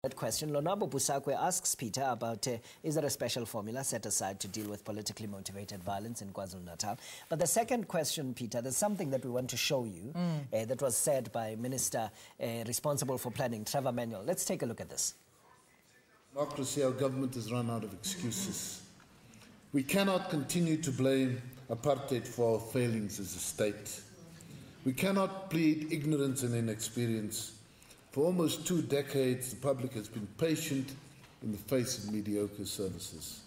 That question, Lonabo Busakwe asks Peter about is there a special formula set aside to deal with politically motivated violence in KwaZulu-Natal? But the second question, Peter, there's something that we want to show you that was said by Minister responsible for planning, Trevor Manuel. Let's take a look at this. Democracy, our government has run out of excuses. We cannot continue to blame apartheid for our failings as a state. We cannot plead ignorance and inexperience. For almost 2 decades, the public has been patient in the face of mediocre services.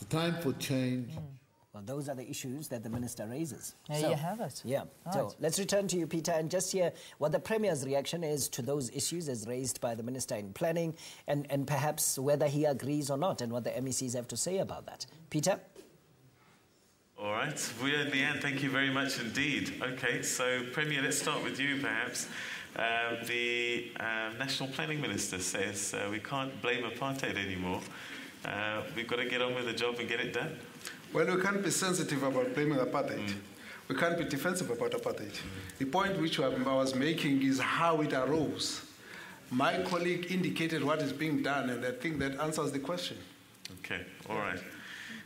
The time for change. Well, those are the issues that the Minister raises. There you have it. Yeah. Right. So let's return to you, Peter, and just hear what the Premier's reaction is to those issues as raised by the Minister in Planning and perhaps whether he agrees or not and what the MECs have to say about that. Peter? All right. We are in the end. Thank you very much indeed. Okay, so Premier, let's start with you perhaps. The National Planning Minister says we can't blame apartheid anymore. We've got to get on with the job and get it done. Well, we can't be sensitive about blaming apartheid. We can't be defensive about apartheid. The point which I was making is how it arose. My colleague indicated what is being done, and I think that answers the question. Okay, all right.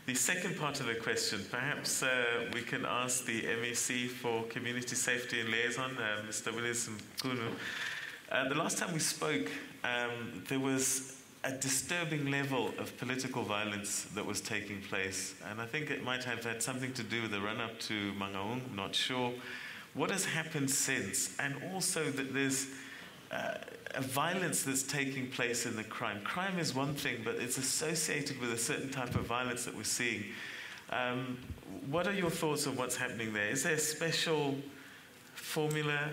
The second part of the question, perhaps we can ask the MEC for Community Safety and Liaison, Mr. William Kunu. The last time we spoke, there was a disturbing level of political violence that was taking place, and I think it might have had something to do with the run-up to Mangaung, I'm not sure. What has happened since? And also that there's a violence that's taking place in the crime. Crime is one thing, but it's associated with a certain type of violence that we're seeing. What are your thoughts on what's happening there? Is there a special formula,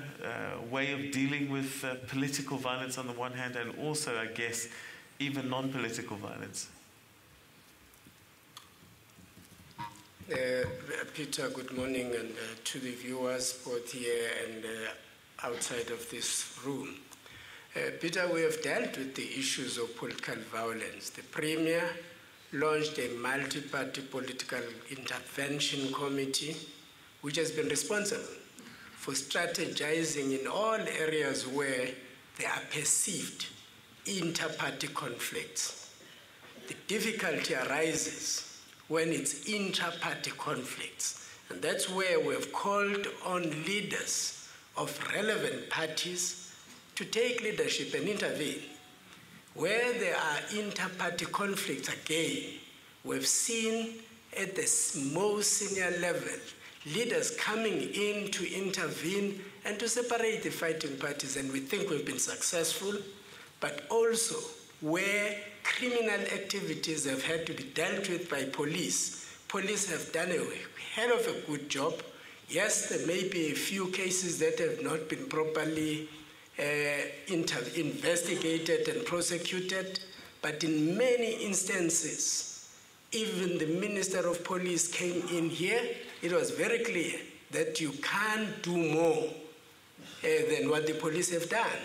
way of dealing with political violence on the one hand, and also, I guess, even non-political violence? Peter, good morning, and to the viewers both here and outside of this room. Peter, we have dealt with the issues of political violence. The Premier launched a multi-party political intervention committee, which has been responsible for strategizing in all areas where there are perceived inter-party conflicts. The difficulty arises when it's inter-party conflicts, and that's where we have called on leaders of relevant parties to take leadership and intervene. Where there are inter-party conflicts, again, we've seen at the most senior level leaders coming in to intervene and to separate the fighting parties, and we think we've been successful. But also where criminal activities have had to be dealt with by police have done a hell of a good job. Yes, there may be a few cases that have not been properly investigated and prosecuted, but in many instances, even the Minister of Police came in here. It was very clear that you can't do more than what the police have done.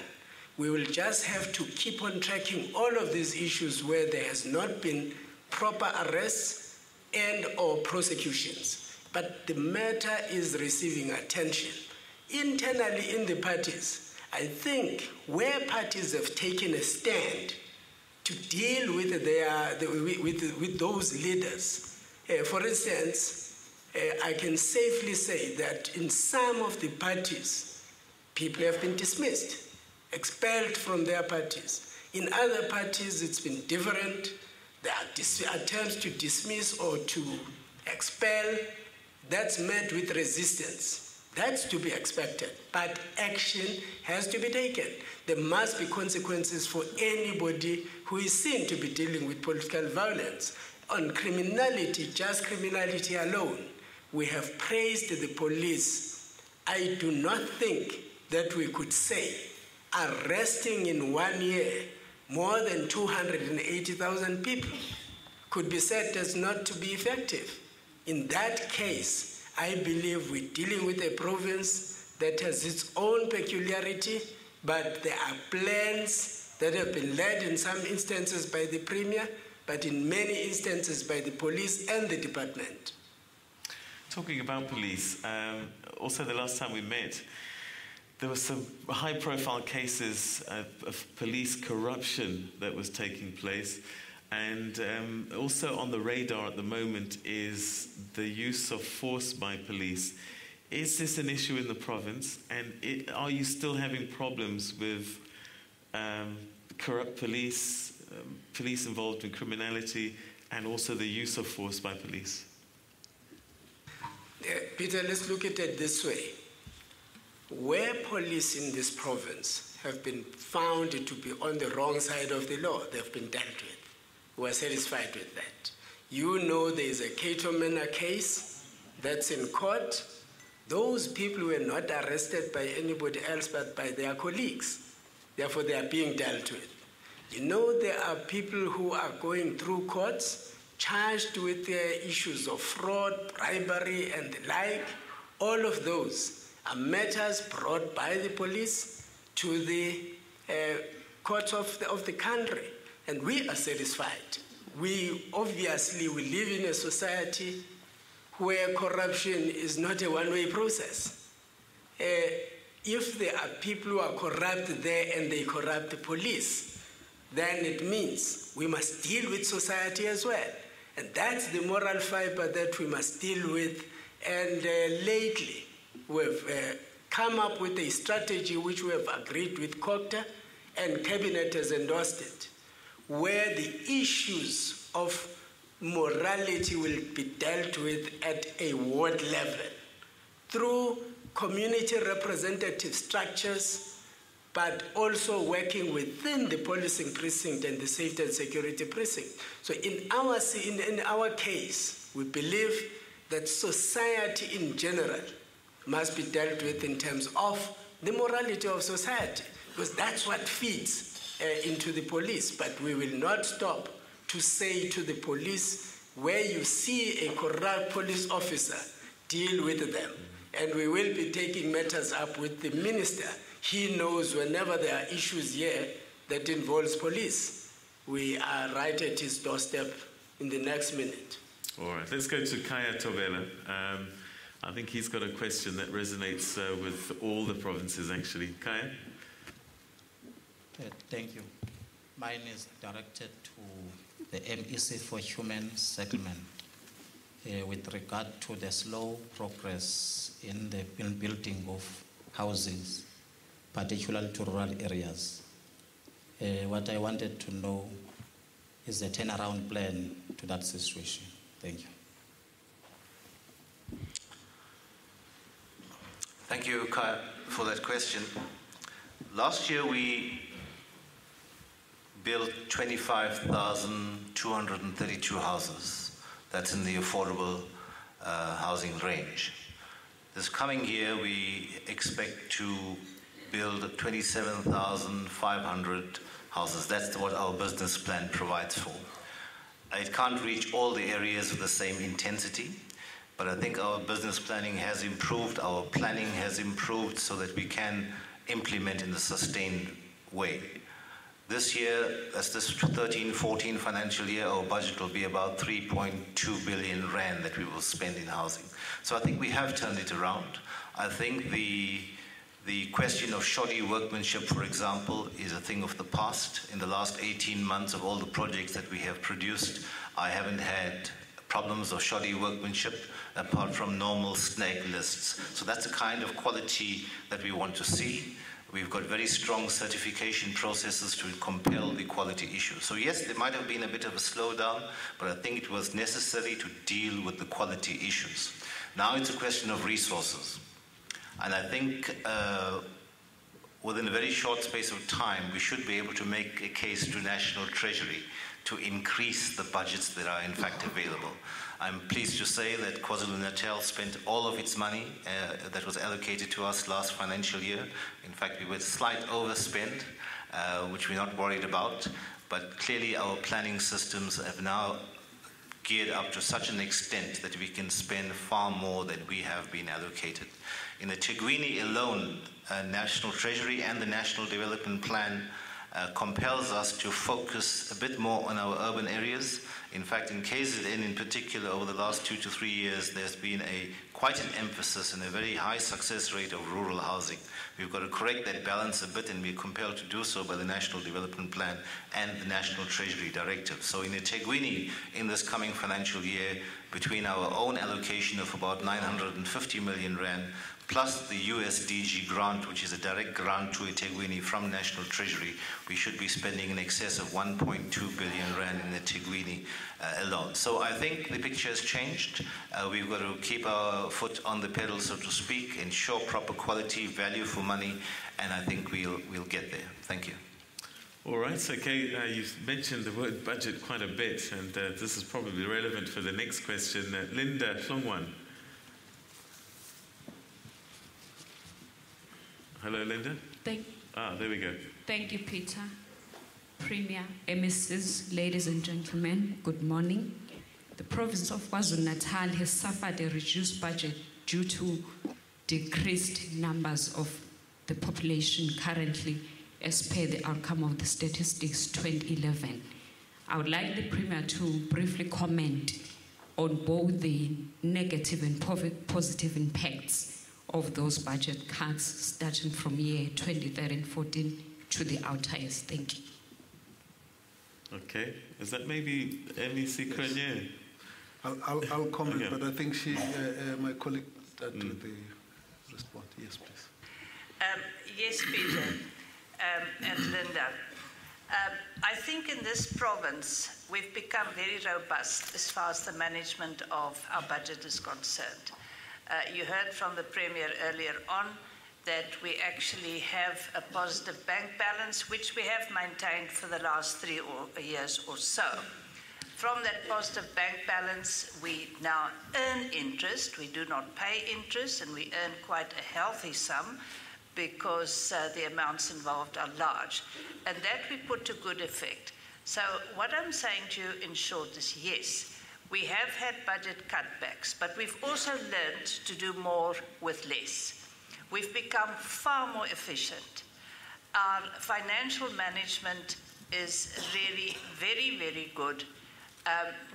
We will just have to keep on tracking all of these issues where there has not been proper arrests and or prosecutions. But the matter is receiving attention. Internally in the parties, I think where parties have taken a stand to deal with with those leaders, for instance, I can safely say that in some of the parties, people have been dismissed, expelled from their parties. In other parties, it's been different. There are attempts to dismiss or to expel. That's met with resistance. That's to be expected, but action has to be taken. There must be consequences for anybody who is seen to be dealing with political violence. On criminality, just criminality alone, we have praised the police. I do not think that we could say arresting in 1 year more than 280,000 people could be said as not to be effective. In that case, I believe we're dealing with a province that has its own peculiarity, but there are plans that have been led in some instances by the Premier, but in many instances by the police and the department. Talking about police, also the last time we met, there were some high-profile cases of police corruption that was taking place. And also on the radar at the moment is the use of force by police. Is this an issue in the province? And are you still having problems with corrupt police, police involved in criminality, and also the use of force by police? Peter, let's look at it this way. Where police in this province have been found to be on the wrong side of the law, they've been dealt with. We are satisfied with that. You know there is a Cato Manor case that's in court. Those people were not arrested by anybody else but by their colleagues. Therefore, they are being dealt with. You know there are people who are going through courts charged with issues of fraud, bribery, and the like. All of those are matters brought by the police to the courts of the country. And we are satisfied. We obviously live in a society where corruption is not a one-way process. If there are people who are corrupt there and they corrupt the police, then it means we must deal with society as well. And that's the moral fiber that we must deal with. And lately, we've come up with a strategy which we have agreed with COCTA, and Cabinet has endorsed it, where the issues of morality will be dealt with at a ward level through community representative structures, but also working within the policing precinct and the safety and security precinct. So in our case, we believe that society in general must be dealt with in terms of the morality of society, because that's what feeds into the police. But we will not stop to say to the police, where you see a corrupt police officer, deal with them. And we will be taking matters up with the minister. He knows whenever there are issues here that involves police, we are right at his doorstep in the next minute. All right, let's go to Kaya Tovela. I think he's got a question that resonates with all the provinces, actually. Kaya? Thank you. Mine is directed to the MEC for Human Settlement with regard to the slow progress in the building of houses, particularly to rural areas. What I wanted to know is the turnaround plan to that situation. Thank you. Thank you, Kaya, for that question. Last year we built 25,232 houses. That's in the affordable housing range. This coming year we expect to build 27,500 houses. That's what our business plan provides for. It can't reach all the areas with the same intensity, but I think our business planning has improved, our planning has improved so that we can implement in a sustained way. This year, as this 13-14 financial year, our budget will be about 3.2 billion rand that we will spend in housing. So I think we have turned it around. I think the question of shoddy workmanship, for example, is a thing of the past. In the last 18 months of all the projects that we have produced, I haven't had problems of shoddy workmanship apart from normal snag lists. So that's the kind of quality that we want to see. We've got very strong certification processes to compel the quality issue. So yes, there might have been a bit of a slowdown, but I think it was necessary to deal with the quality issues. Now it's a question of resources. And I think within a very short space of time, we should be able to make a case to National Treasury to increase the budgets that are in fact available. I'm pleased to say that KwaZulu-Natal spent all of its money that was allocated to us last financial year. In fact, we were slight overspend, which we're not worried about, but clearly our planning systems have now geared up to such an extent that we can spend far more than we have been allocated. In the Tigwini alone, National Treasury and the National Development Plan compels us to focus a bit more on our urban areas. In fact, in KZN in particular, over the last 2 to 3 years, there's been quite an emphasis and a very high success rate of rural housing. We've got to correct that balance a bit, and we're compelled to do so by the National Development Plan and the National Treasury Directive. So in eThekwini, in this coming financial year, between our own allocation of about 950 million rand, plus the USDG grant, which is a direct grant to eThekwini from National Treasury, we should be spending in excess of 1.2 billion rand in eThekwini alone. So I think the picture has changed. We've got to keep our foot on the pedal, so to speak, ensure proper quality, value for money, and I think we'll get there. Thank you. All right, okay, you've mentioned the word budget quite a bit, and this is probably relevant for the next question. Linda Hlongwan. Hello, Linda. There we go. Thank you, Peter. Premier, MSs, ladies and gentlemen, good morning. The province of KwaZulu-Natal has suffered a reduced budget due to decreased numbers of the population currently, as per the outcome of the statistics 2011. I would like the Premier to briefly comment on both the negative and positive impacts of those budget cuts starting from year 2013-14 to the outer years. Thank you. Okay, is that maybe MEC Cronje? I'll comment, okay. But I think my colleague started with the response. Yes, please. Yes, Peter and Linda. I think in this province we've become very robust as far as the management of our budget is concerned. You heard from the Premier earlier on that we actually have a positive bank balance, which we have maintained for the last 3 years or so. From that positive bank balance, we now earn interest. We do not pay interest, and we earn quite a healthy sum because the amounts involved are large. And that we put to good effect. So what I'm saying to you in short is yes, we have had budget cutbacks, but we've also learned to do more with less. We've become far more efficient. Our financial management is really very, very good.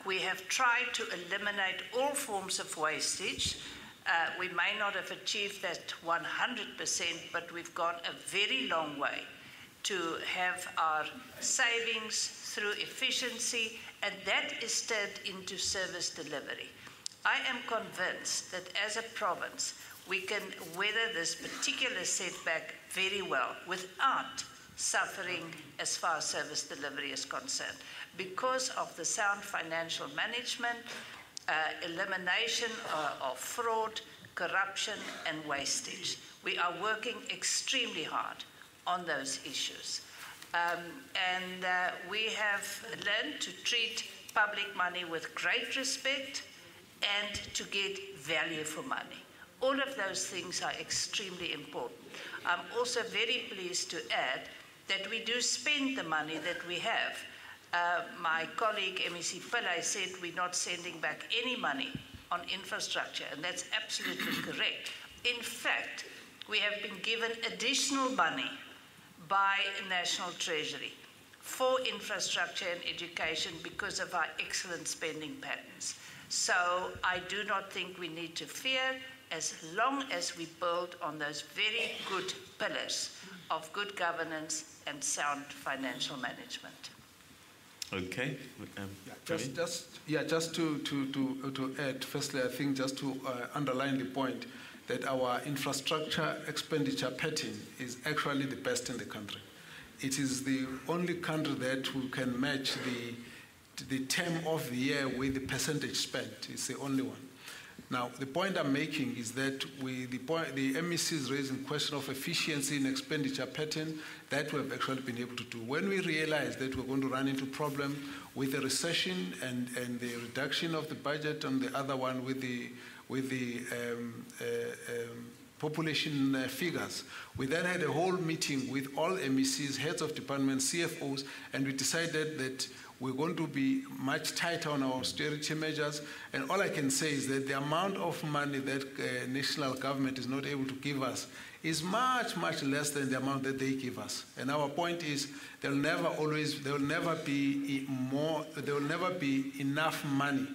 We have tried to eliminate all forms of wastage. We may not have achieved that 100%, but we've gone a very long way to have our savings through efficiency, and that is turned into service delivery. I am convinced that as a province, we can weather this particular setback very well without suffering as far as service delivery is concerned, because of the sound financial management, elimination of fraud, corruption, and wastage. We are working extremely hard on those issues. We have learned to treat public money with great respect and to get value for money. All of those things are extremely important. I'm also very pleased to add that we do spend the money that we have. My colleague, MEC Pillay, said we're not sending back any money on infrastructure, and that's absolutely correct. In fact, we have been given additional money by National Treasury for infrastructure and education because of our excellent spending patterns. So I do not think we need to fear, as long as we build on those very good pillars of good governance and sound financial management. Okay. Just to add, firstly, I think just to underline the point that our infrastructure expenditure pattern is actually the best in the country. It is the only country that we can match the term of the year with the percentage spent. It's the only one. Now, the point I'm making is that the MEC is raising the question of efficiency in expenditure pattern that we've actually been able to do. When we realized that we're going to run into problem with the recession and the reduction of the budget, and the other one with the population figures, we then had a whole meeting with all MECs, heads of departments, CFOs, and we decided that we're going to be much tighter on our austerity measures. And all I can say is that the amount of money that national government is not able to give us is much, much less than the amount that they give us. And our point is there will never be enough money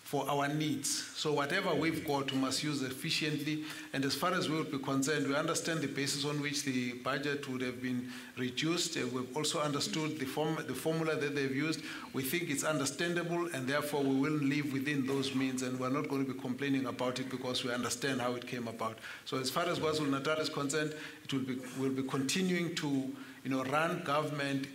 for our needs. So whatever we've got, we must use efficiently. And as far as we would be concerned, we understand the basis on which the budget would have been reduced. We've also understood the formula that they've used. We think it's understandable, and therefore we will live within those means, and we're not going to be complaining about it because we understand how it came about. So as far as KwaZulu-Natal is concerned, we'll be continuing to run government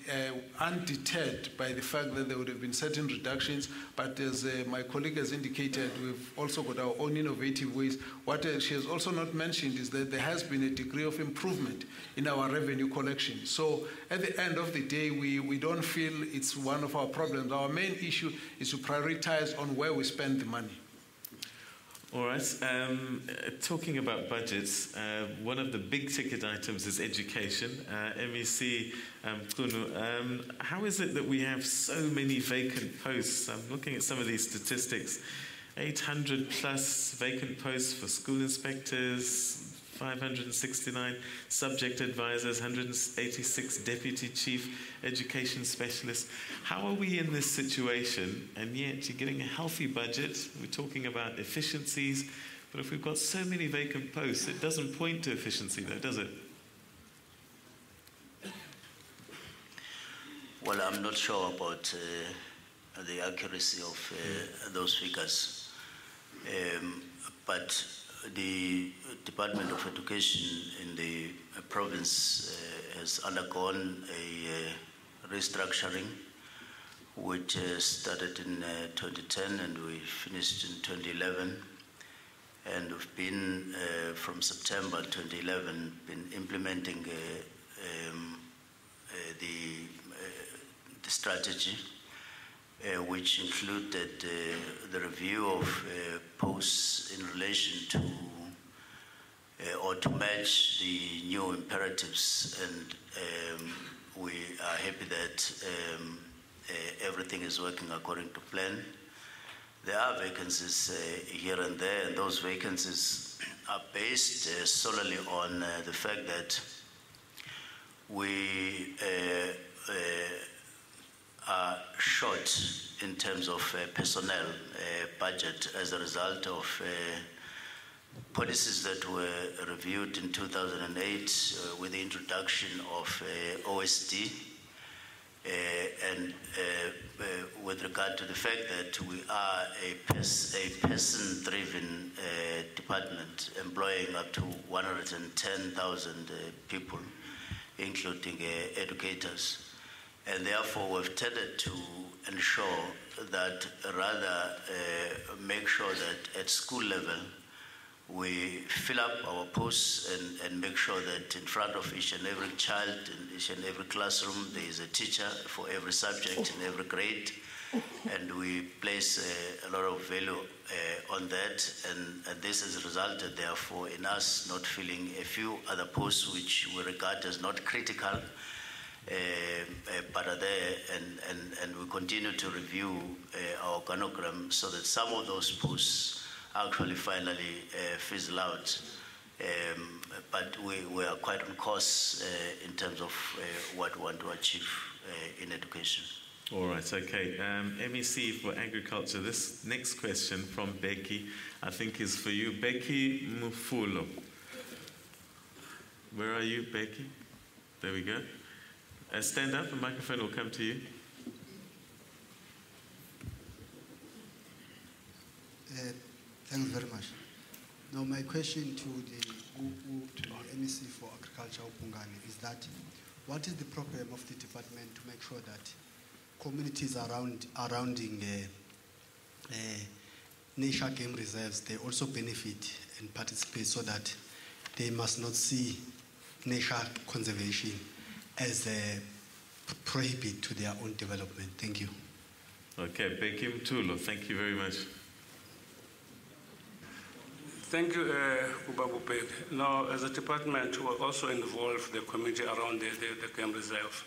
undeterred by the fact that there would have been certain reductions. But as my colleague has indicated, we've also got our own innovative ways. What she has also not mentioned is that there has been a degree of improvement in our revenue collection. So at the end of the day, we don't feel it's one of our problems. Our main issue is to prioritize on where we spend the money. All right. Talking about budgets, one of the big ticket items is education. MEC Kunu, how is it that we have so many vacant posts? I'm looking at some of these statistics. 800 plus vacant posts for school inspectors, 569 subject advisors, 186 deputy chief education specialists. How are we in this situation? And yet you're getting a healthy budget. We're talking about efficiencies. But if we've got so many vacant posts, it doesn't point to efficiency though, does it? Well, I'm not sure about the accuracy of those figures. But the Department of Education in the province has undergone a restructuring, which started in 2010 and we finished in 2011. And we've been, from September 2011, been implementing the strategy, which included the review of posts in relation to or to match the new imperatives, and we are happy that everything is working according to plan. There are vacancies here and there, and those vacancies are based solely on the fact that we are short in terms of personnel budget as a result of policies that were reviewed in 2008 with the introduction of OSD, and with regard to the fact that we are a person-driven department employing up to 110,000 people, including educators. And therefore, we've tended to ensure that rather make sure that at school level, we fill up our posts and make sure that in front of each and every child, in each and every classroom, there is a teacher for every subject in every grade. And we place a lot of value on that. And this has resulted, therefore, in us not filling a few other posts which we regard as not critical, but are there, and we continue to review our organogram so that some of those posts actually finally fizzle out. But we are quite on course in terms of what we want to achieve in education. All right, okay. MEC for Agriculture, this next question from Becky, I think is for you. Becky Mufulo. Where are you, Becky? There we go. Stand up, the microphone will come to you. Thanks very much. Now, my question to the MEC for Agriculture, Upungani, is that what is the program of the department to make sure that communities surrounding nature game reserves, they also benefit and participate so that they must not see nature conservation as a prohibit to their own development? Thank you. Okay, Becky Mtulo, thank you very much. Thank you, Ubabupek. Now, as a department, we are also involved the community around the game reserve,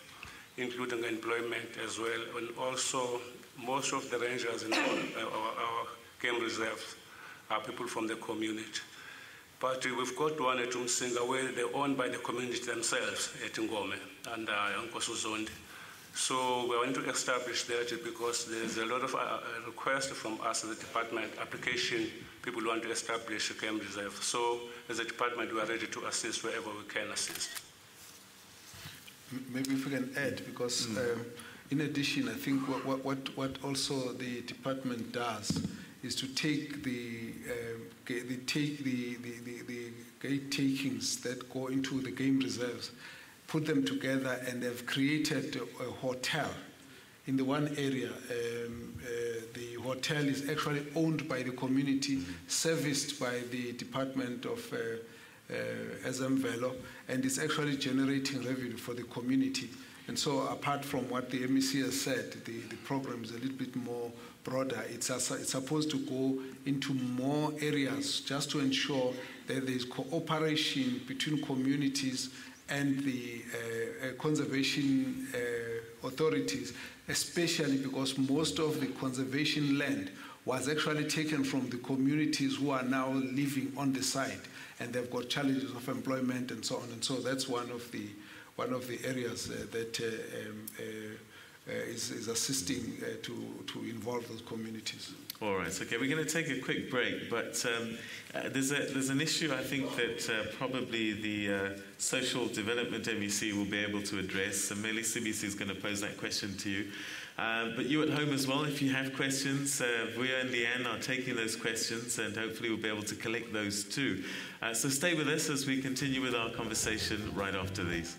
including employment as well, and also most of the rangers in our game reserves are people from the community. But we've got one at Umsinga where they're owned by the community themselves at Ngome and Nkosuzondi. So we want to establish that because there's a lot of requests from us as a department, application, people want to establish a game reserve. So as a department, we are ready to assist wherever we can assist. Maybe if we can add, because in addition, I think what also the department does is to take the gate takings that go into the game reserves, put them together, and they've created a hotel. In the one area, the hotel is actually owned by the community, serviced by the Department of Ezemvelo, and it's actually generating revenue for the community. And so apart from what the MEC has said, the program is a little bit more broader. It's supposed to go into more areas just to ensure that there's cooperation between communities and the conservation authorities, especially because most of the conservation land was actually taken from the communities who are now living on the site, and they've got challenges of employment and so on. And so that's one of the areas that is assisting to involve those communities. All right, okay, we're going to take a quick break, but there's an issue I think that probably the Social Development MEC will be able to address, and Meli SABC is going to pose that question to you. But you at home as well, if you have questions, Vuya and Leanne are taking those questions, and hopefully we'll be able to collect those too. So stay with us as we continue with our conversation right after these.